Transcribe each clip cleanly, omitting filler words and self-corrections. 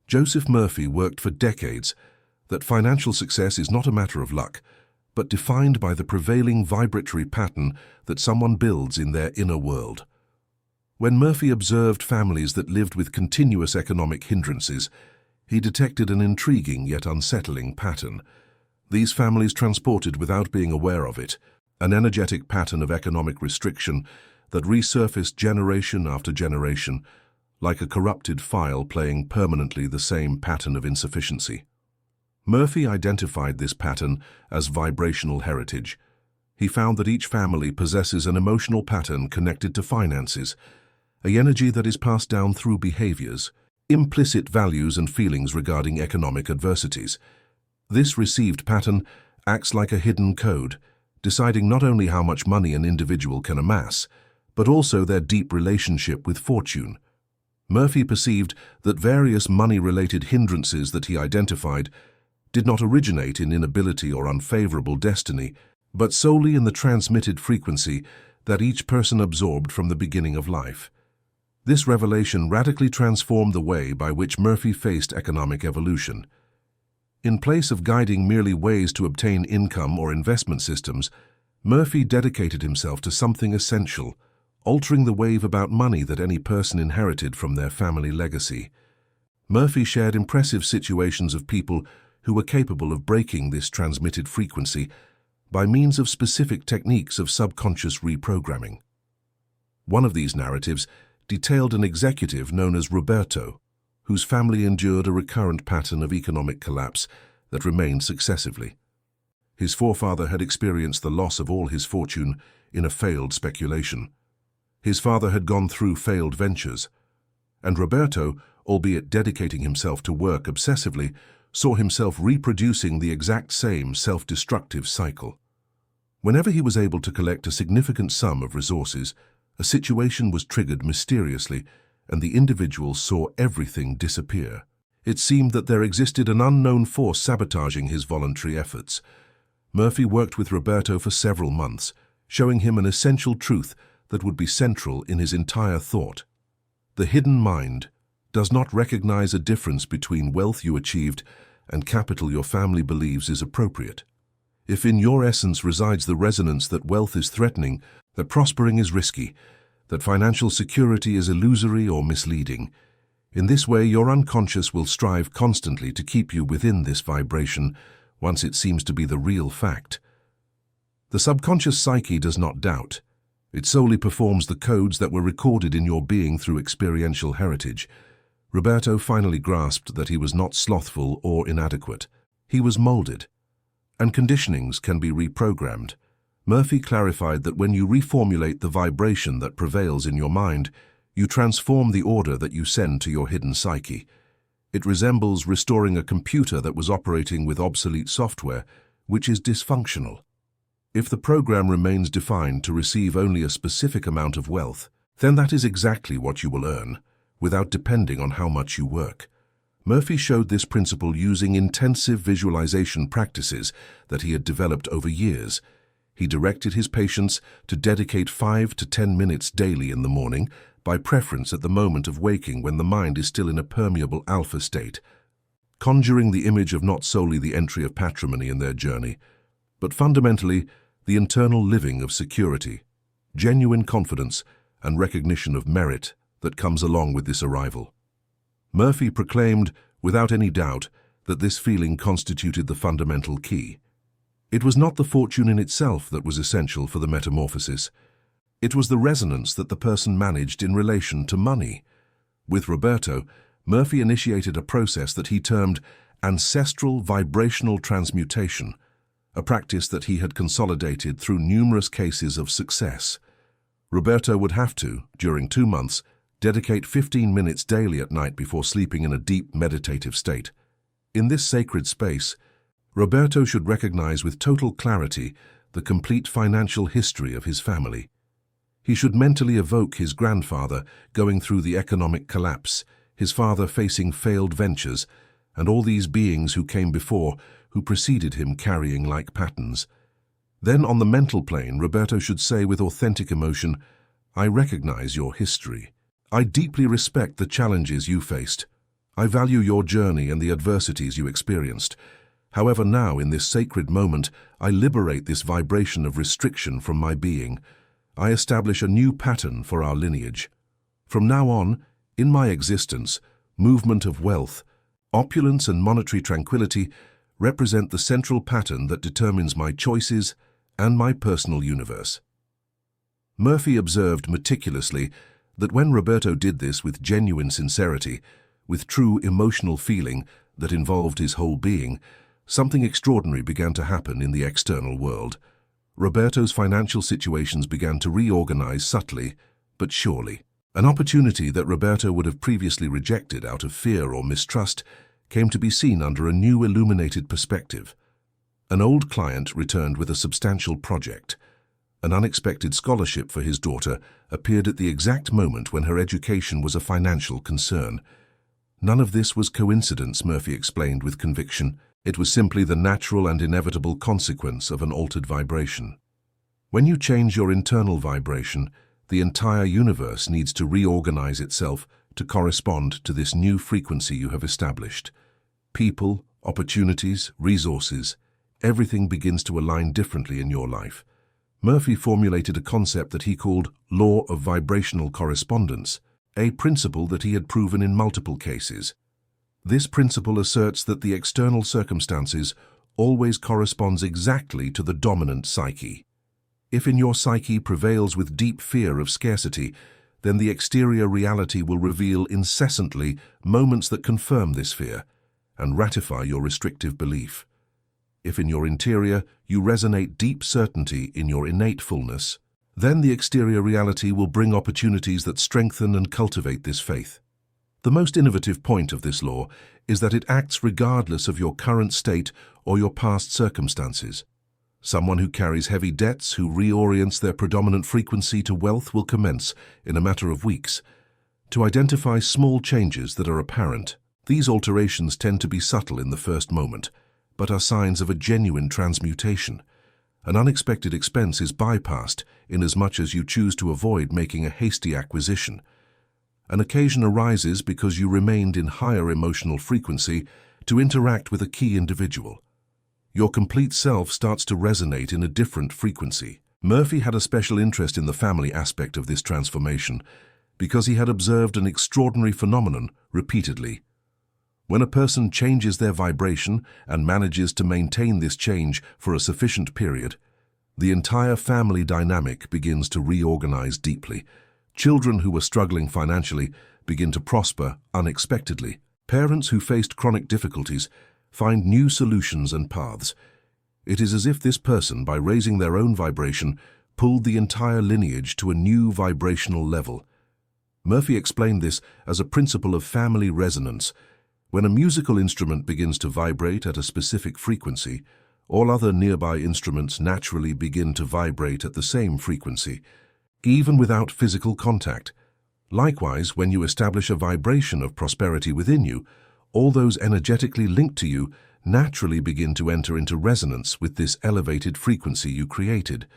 Joseph Murphy worked for decades that financial success is not a matter of luck, but defined by the prevailing vibratory pattern that someone builds in their inner world. When Murphy observed families that lived with continuous economic hindrances, he detected an intriguing yet unsettling pattern. These families transported without being aware of it, an energetic pattern of economic restriction that resurfaced generation after generation, like a corrupted file playing permanently the same pattern of insufficiency. Murphy identified this pattern as vibrational heritage. He found that each family possesses an emotional pattern connected to finances, an energy that is passed down through behaviors, implicit values and feelings regarding economic adversities. This received pattern acts like a hidden code, deciding not only how much money an individual can amass, but also their deep relationship with fortune. Murphy perceived that various money-related hindrances that he identified did not originate in inability or unfavorable destiny, but solely in the transmitted frequency that each person absorbed from the beginning of life. This revelation radically transformed the way by which Murphy faced economic evolution. In place of guiding merely ways to obtain income or investment systems, Murphy dedicated himself to something essential, altering the wave about money that any person inherited from their family legacy. Murphy shared impressive situations of people who were capable of breaking this transmitted frequency by means of specific techniques of subconscious reprogramming. One of these narratives detailed an executive known as Roberto, whose family endured a recurrent pattern of economic collapse that remained successively. His forefather had experienced the loss of all his fortune in a failed speculation. His father had gone through failed ventures, and Roberto, albeit dedicating himself to work obsessively, saw himself reproducing the exact same self-destructive cycle. Whenever he was able to collect a significant sum of resources, a situation was triggered mysteriously, and the individual saw everything disappear. It seemed that there existed an unknown force sabotaging his voluntary efforts. Murphy worked with Roberto for several months, showing him an essential truth that would be central in his entire thought. The hidden mind does not recognize a difference between wealth you achieved and capital your family believes is appropriate. If in your essence resides the resonance that wealth is threatening, that prospering is risky, that financial security is illusory or misleading, in this way your unconscious will strive constantly to keep you within this vibration once it seems to be the real fact. The subconscious psyche does not doubt. It solely performs the codes that were recorded in your being through experiential heritage. Roberto finally grasped that he was not slothful or inadequate. He was molded, and conditionings can be reprogrammed. Murphy clarified that when you reformulate the vibration that prevails in your mind, you transform the order that you send to your hidden psyche. It resembles restoring a computer that was operating with obsolete software, which is dysfunctional. If the program remains defined to receive only a specific amount of wealth, then that is exactly what you will earn, without depending on how much you work. Murphy showed this principle using intensive visualization practices that he had developed over years. He directed his patients to dedicate 5 to 10 minutes daily in the morning, by preference at the moment of waking when the mind is still in a permeable alpha state, conjuring the image of not solely the entry of patrimony in their journey, but fundamentally the internal living of security, genuine confidence, and recognition of merit that comes along with this arrival. Murphy proclaimed, without any doubt, that this feeling constituted the fundamental key. It was not the fortune in itself that was essential for the metamorphosis. It was the resonance that the person managed in relation to money. With Roberto, Murphy initiated a process that he termed ancestral vibrational transmutation, a practice that he had consolidated through numerous cases of success. Roberto would have to, during 2 months, dedicate 15 minutes daily at night before sleeping in a deep meditative state. In this sacred space, Roberto should recognize with total clarity the complete financial history of his family. He should mentally evoke his grandfather going through the economic collapse, his father facing failed ventures, and all these beings who came before, who preceded him carrying like patterns. Then on the mental plane, Roberto should say with authentic emotion, "I recognize your history. I deeply respect the challenges you faced. I value your journey and the adversities you experienced. However, now, in this sacred moment, I liberate this vibration of restriction from my being. I establish a new pattern for our lineage. From now on, in my existence, movement of wealth, opulence and monetary tranquility represent the central pattern that determines my choices and my personal universe. Murphy observed meticulously that when Roberto did this with genuine sincerity, with true emotional feeling that involved his whole being, something extraordinary began to happen in the external world. Roberto's financial situations began to reorganize subtly, but surely. An opportunity that Roberto would have previously rejected out of fear or mistrust came to be seen under a new illuminated perspective. An old client returned with a substantial project. An unexpected scholarship for his daughter appeared at the exact moment when her education was a financial concern. None of this was coincidence, Murphy explained with conviction. It was simply the natural and inevitable consequence of an altered vibration. When you change your internal vibration, the entire universe needs to reorganize itself to correspond to this new frequency you have established. People, opportunities, resources, everything begins to align differently in your life. Murphy formulated a concept that he called Law of Vibrational Correspondence, a principle that he had proven in multiple cases. This principle asserts that the external circumstances always corresponds exactly to the dominant psyche. If in your psyche prevails with deep fear of scarcity, then the exterior reality will reveal incessantly moments that confirm this fear and ratify your restrictive belief. If in your interior you resonate deep certainty in your innate fullness, then the exterior reality will bring opportunities that strengthen and cultivate this faith. The most innovative point of this law is that it acts regardless of your current state or your past circumstances. Someone who carries heavy debts, who reorients their predominant frequency to wealth, will commence, in a matter of weeks, to identify small changes that are apparent. These alterations tend to be subtle in the first moment, but are signs of a genuine transmutation. An unexpected expense is bypassed inasmuch as you choose to avoid making a hasty acquisition. An occasion arises because you remained in higher emotional frequency to interact with a key individual. Your complete self starts to resonate in a different frequency. Murphy had a special interest in the family aspect of this transformation because he had observed an extraordinary phenomenon repeatedly. When a person changes their vibration and manages to maintain this change for a sufficient period, the entire family dynamic begins to reorganize deeply. Children who were struggling financially begin to prosper unexpectedly. Parents who faced chronic difficulties find new solutions and paths. It is as if this person, by raising their own vibration, pulled the entire lineage to a new vibrational level. Murphy explained this as a principle of family resonance. When a musical instrument begins to vibrate at a specific frequency, all other nearby instruments naturally begin to vibrate at the same frequency, even without physical contact. Likewise, when you establish a vibration of prosperity within you, all those energetically linked to you naturally begin to enter into resonance with this elevated frequency you created.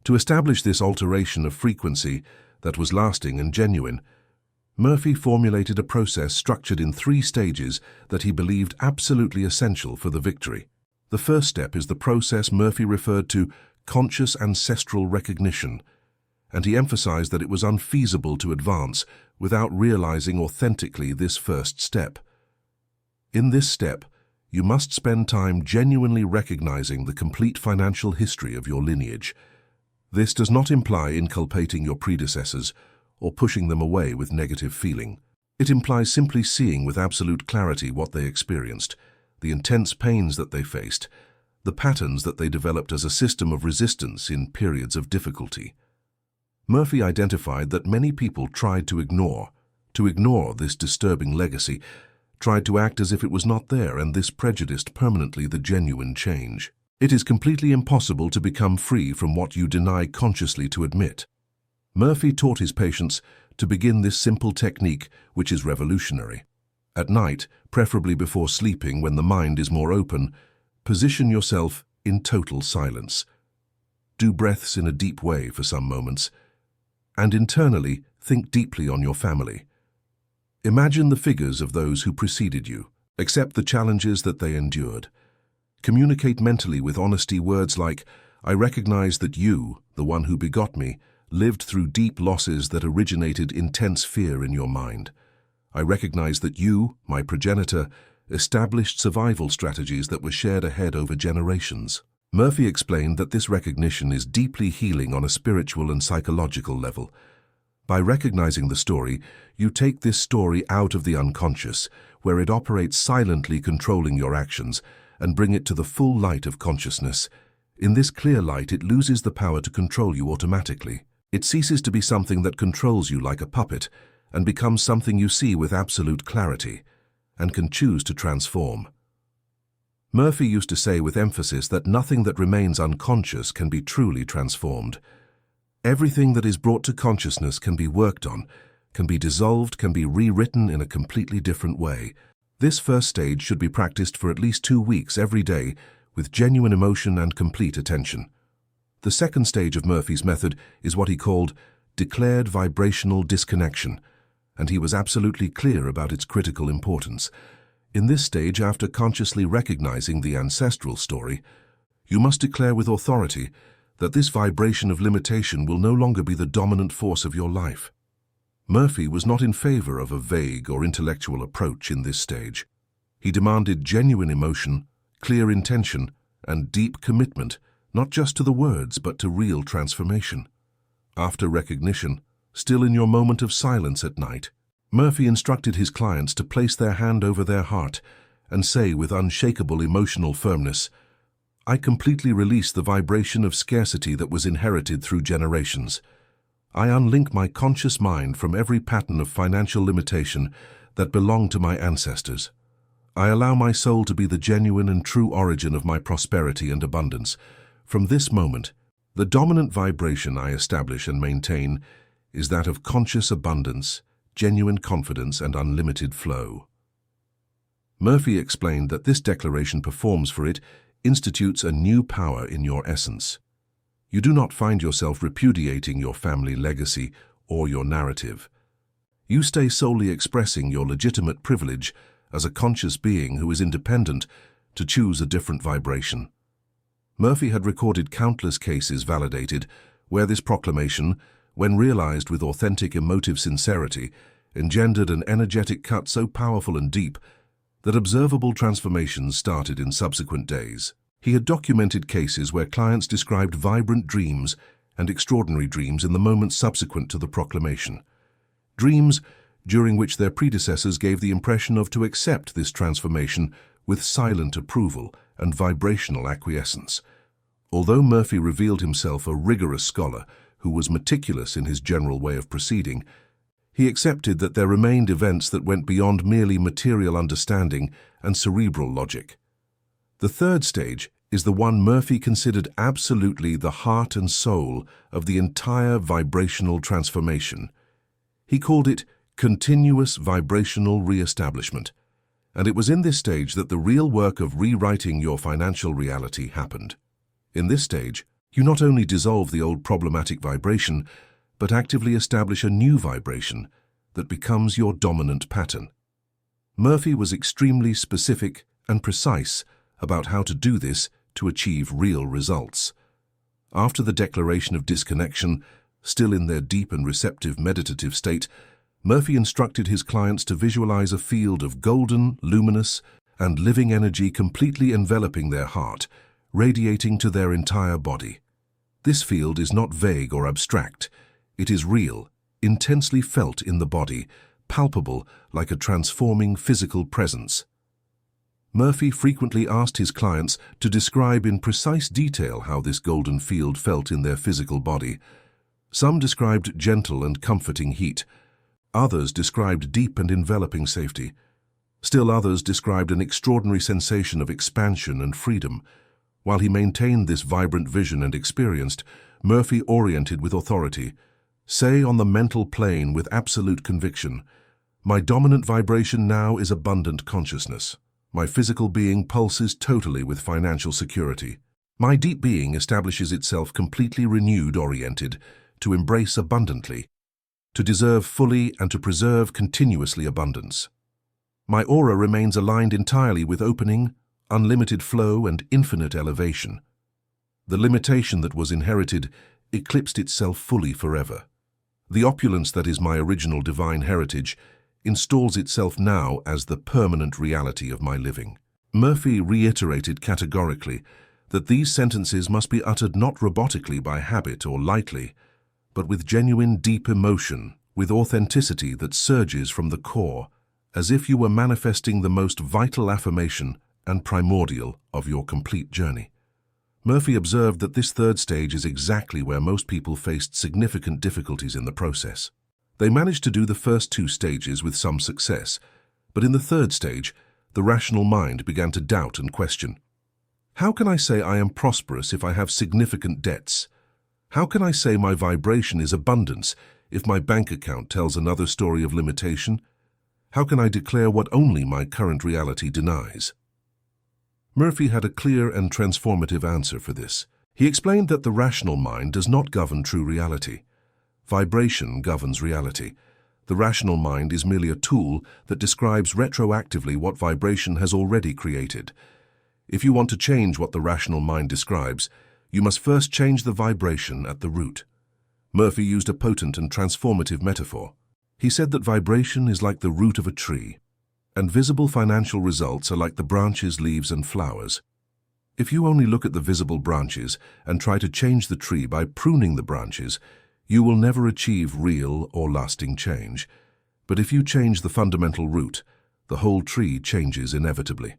To establish this alteration of frequency that was lasting and genuine, Murphy formulated a process structured in 3 stages that he believed absolutely essential for the victory. The first step is the process Murphy referred to conscious ancestral recognition, and he emphasized that it was unfeasible to advance without realizing authentically this first step. In this step, you must spend time genuinely recognizing the complete financial history of your lineage. This does not imply inculpating your predecessors or pushing them away with negative feeling. It implies simply seeing with absolute clarity what they experienced, the intense pains that they faced, the patterns that they developed as a system of resistance in periods of difficulty. Murphy identified that many people tried to ignore this disturbing legacy, tried to act as if it was not there, and this prejudiced permanently the genuine change. It is completely impossible to become free from what you deny consciously to admit. Murphy taught his patients to begin this simple technique, which is revolutionary. At night, preferably before sleeping when the mind is more open, position yourself in total silence. Do breaths in a deep way for some moments, and internally think deeply on your family. Imagine the figures of those who preceded you. Accept the challenges that they endured. Communicate mentally with honesty words like, "I recognize that you, the one who begot me, lived through deep losses that originated intense fear in your mind. I recognize that you, my progenitor, established survival strategies that were shared ahead over generations." Murphy explained that this recognition is deeply healing on a spiritual and psychological level. By recognizing the story, you take this story out of the unconscious, where it operates silently controlling your actions, and bring it to the full light of consciousness. In this clear light, it loses the power to control you automatically. It ceases to be something that controls you like a puppet, and becomes something you see with absolute clarity, and can choose to transform. Murphy used to say with emphasis that nothing that remains unconscious can be truly transformed. Everything that is brought to consciousness can be worked on, can be dissolved, can be rewritten in a completely different way. This first stage should be practiced for at least 2 weeks every day with genuine emotion and complete attention. The second stage of Murphy's method is what he called declared vibrational disconnection, and he was absolutely clear about its critical importance. In this stage, after consciously recognizing the ancestral story, you must declare with authority that this vibration of limitation will no longer be the dominant force of your life. Murphy was not in favor of a vague or intellectual approach in this stage. He demanded genuine emotion, clear intention, and deep commitment, not just to the words but to real transformation. After recognition, still in your moment of silence at night, Murphy instructed his clients to place their hand over their heart and say with unshakable emotional firmness, "I completely release the vibration of scarcity that was inherited through generations. I unlink my conscious mind from every pattern of financial limitation that belonged to my ancestors. I allow my soul to be the genuine and true origin of my prosperity and abundance. From this moment, the dominant vibration I establish and maintain is that of conscious abundance, genuine confidence, and unlimited flow." Murphy explained that this declaration performs for it institutes a new power in your essence. You do not find yourself repudiating your family legacy or your narrative. You stay solely expressing your legitimate privilege as a conscious being who is independent to choose a different vibration. Murphy had recorded countless cases validated where this proclamation, when realized with authentic emotive sincerity, engendered an energetic cut so powerful and deep that observable transformations started in subsequent days. He had documented cases where clients described vibrant dreams and extraordinary dreams in the moments subsequent to the proclamation. Dreams during which their predecessors gave the impression of to accept this transformation with silent approval and vibrational acquiescence. Although Murphy revealed himself a rigorous scholar who was meticulous in his general way of proceeding, he accepted that there remained events that went beyond merely material understanding and cerebral logic. The third stage is the one Murphy considered absolutely the heart and soul of the entire vibrational transformation. He called it continuous vibrational re-establishment, and it was in this stage that the real work of rewriting your financial reality happened. In this stage, you not only dissolve the old problematic vibration, but actively establish a new vibration that becomes your dominant pattern. Murphy was extremely specific and precise about how to do this to achieve real results. After the declaration of disconnection, still in their deep and receptive meditative state, Murphy instructed his clients to visualize a field of golden, luminous, and living energy completely enveloping their heart, radiating to their entire body. This field is not vague or abstract. It is real, intensely felt in the body, palpable like a transforming physical presence. Murphy frequently asked his clients to describe in precise detail how this golden field felt in their physical body. Some described gentle and comforting heat. Others described deep and enveloping safety. Still others described an extraordinary sensation of expansion and freedom. While he maintained this vibrant vision and experienced, Murphy oriented with authority. Say on the mental plane with absolute conviction, "My dominant vibration now is abundant consciousness. My physical being pulses totally with financial security. My deep being establishes itself completely renewed, oriented, to embrace abundantly, to deserve fully and to preserve continuously abundance. My aura remains aligned entirely with opening, unlimited flow, and infinite elevation. The limitation that was inherited eclipsed itself fully forever. The opulence that is my original divine heritage installs itself now as the permanent reality of my living. Murphy reiterated categorically that these sentences must be uttered not robotically by habit or lightly, but with genuine deep emotion, with authenticity that surges from the core, as if you were manifesting the most vital affirmation and primordial of your complete journey. Murphy observed that this third stage is exactly where most people faced significant difficulties in the process. They managed to do the first two stages with some success, but in the third stage, the rational mind began to doubt and question. How can I say I am prosperous if I have significant debts? How can I say my vibration is abundance if my bank account tells another story of limitation? How can I declare what only my current reality denies? Murphy had a clear and transformative answer for this. He explained that the rational mind does not govern true reality. Vibration governs reality. The rational mind is merely a tool that describes retroactively what vibration has already created. If you want to change what the rational mind describes, you must first change the vibration at the root. Murphy used a potent and transformative metaphor. He said that vibration is like the root of a tree, and visible financial results are like the branches, leaves, and flowers. If you only look at the visible branches and try to change the tree by pruning the branches, you will never achieve real or lasting change. But if you change the fundamental root, the whole tree changes inevitably.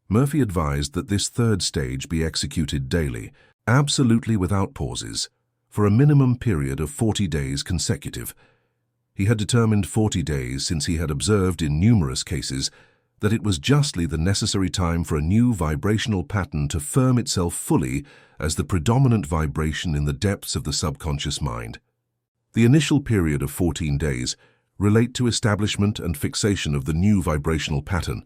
Murphy advised that this third stage be executed daily, absolutely without pauses, for a minimum period of 40 days consecutive. He had determined 40 days since he had observed in numerous cases that it was justly the necessary time for a new vibrational pattern to firm itself fully as the predominant vibration in the depths of the subconscious mind. The initial period of 14 days relate to establishment and fixation of the new vibrational pattern.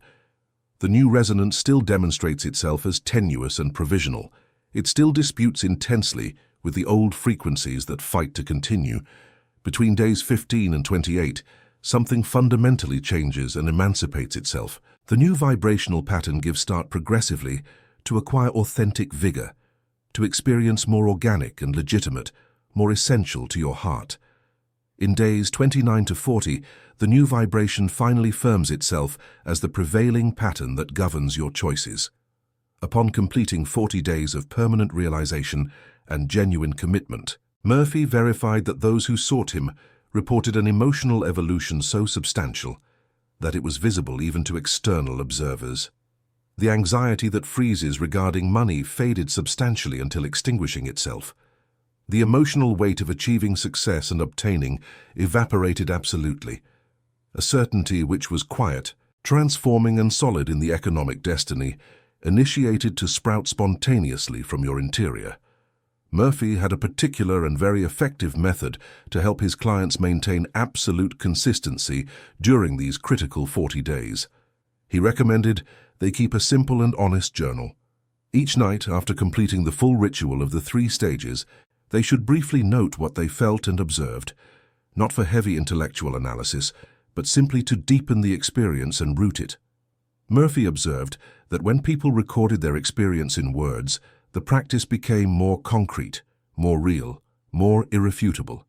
The new resonance still demonstrates itself as tenuous and provisional. It still disputes intensely with the old frequencies that fight to continue. Between days 15 and 28, something fundamentally changes and emancipates itself. The new vibrational pattern gives start progressively to acquire authentic vigor, to experience more organic and legitimate, more essential to your heart. In days 29 to 40, the new vibration finally firms itself as the prevailing pattern that governs your choices. Upon completing 40 days of permanent realization and genuine commitment, Murphy verified that those who sought him reported an emotional evolution so substantial that it was visible even to external observers. The anxiety that freezes regarding money faded substantially until extinguishing itself. The emotional weight of achieving success and obtaining evaporated absolutely. A certainty which was quiet, transforming and solid in the economic destiny, initiated to sprout spontaneously from your interior. Murphy had a particular and very effective method to help his clients maintain absolute consistency during these critical 40 days. He recommended they keep a simple and honest journal. Each night, after completing the full ritual of the 3 stages, they should briefly note what they felt and observed, not for heavy intellectual analysis, but simply to deepen the experience and root it. Murphy observed that when people recorded their experience in words, the practice became more concrete, more real, more irrefutable.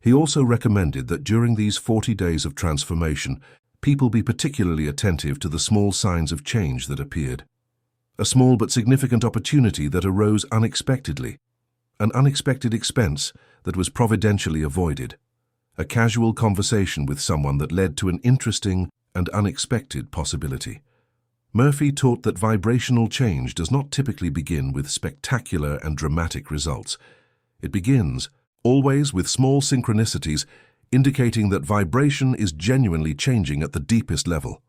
He also recommended that during these 40 days of transformation, people be particularly attentive to the small signs of change that appeared. A small but significant opportunity that arose unexpectedly, an unexpected expense that was providentially avoided, a casual conversation with someone that led to an interesting and unexpected possibility. Murphy taught that vibrational change does not typically begin with spectacular and dramatic results. It begins, always with small synchronicities, indicating that vibration is genuinely changing at the deepest level.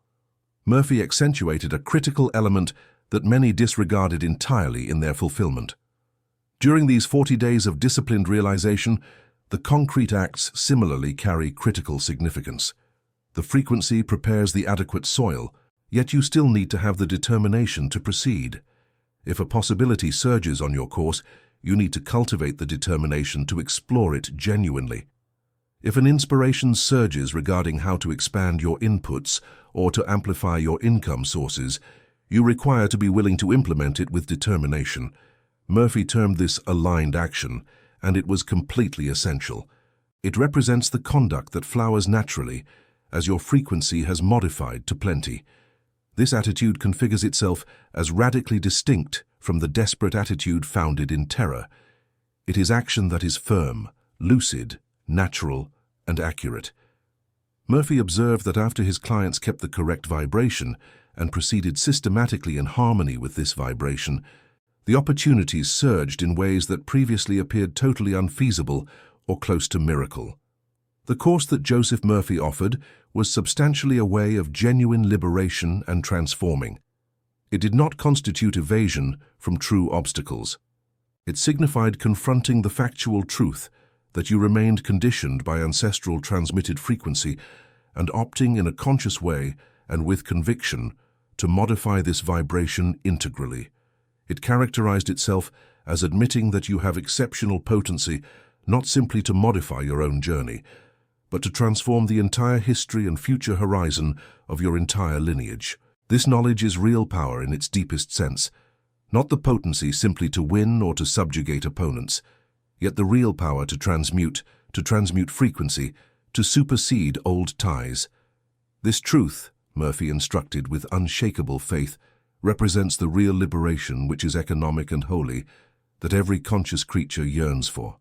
Murphy accentuated a critical element that many disregarded entirely in their fulfillment. During these 40 days of disciplined realization, the concrete acts similarly carry critical significance. The frequency prepares the adequate soil, yet you still need to have the determination to proceed. If a possibility surges on your course, you need to cultivate the determination to explore it genuinely. If an inspiration surges regarding how to expand your inputs or to amplify your income sources, you require to be willing to implement it with determination. Murphy termed this aligned action, and it was completely essential. It represents the conduct that flowers naturally, as your frequency has modified to plenty. This attitude configures itself as radically distinct from the desperate attitude founded in terror. It is action that is firm, lucid, natural, and accurate. Murphy observed that after his clients kept the correct vibration and proceeded systematically in harmony with this vibration, the opportunities surged in ways that previously appeared totally unfeasible or close to miracle. The course that Joseph Murphy offered was substantially a way of genuine liberation and transforming. It did not constitute evasion from true obstacles. It signified confronting the factual truth that you remained conditioned by ancestral transmitted frequency and opting in a conscious way and with conviction to modify this vibration integrally. It characterized itself as admitting that you have exceptional potency not simply to modify your own journey, but to transform the entire history and future horizon of your entire lineage. This knowledge is real power in its deepest sense, not the potency simply to win or to subjugate opponents, yet the real power to transmute frequency, to supersede old ties. This truth, Murphy instructed with unshakable faith, represents the real liberation which is economic and holy, that every conscious creature yearns for.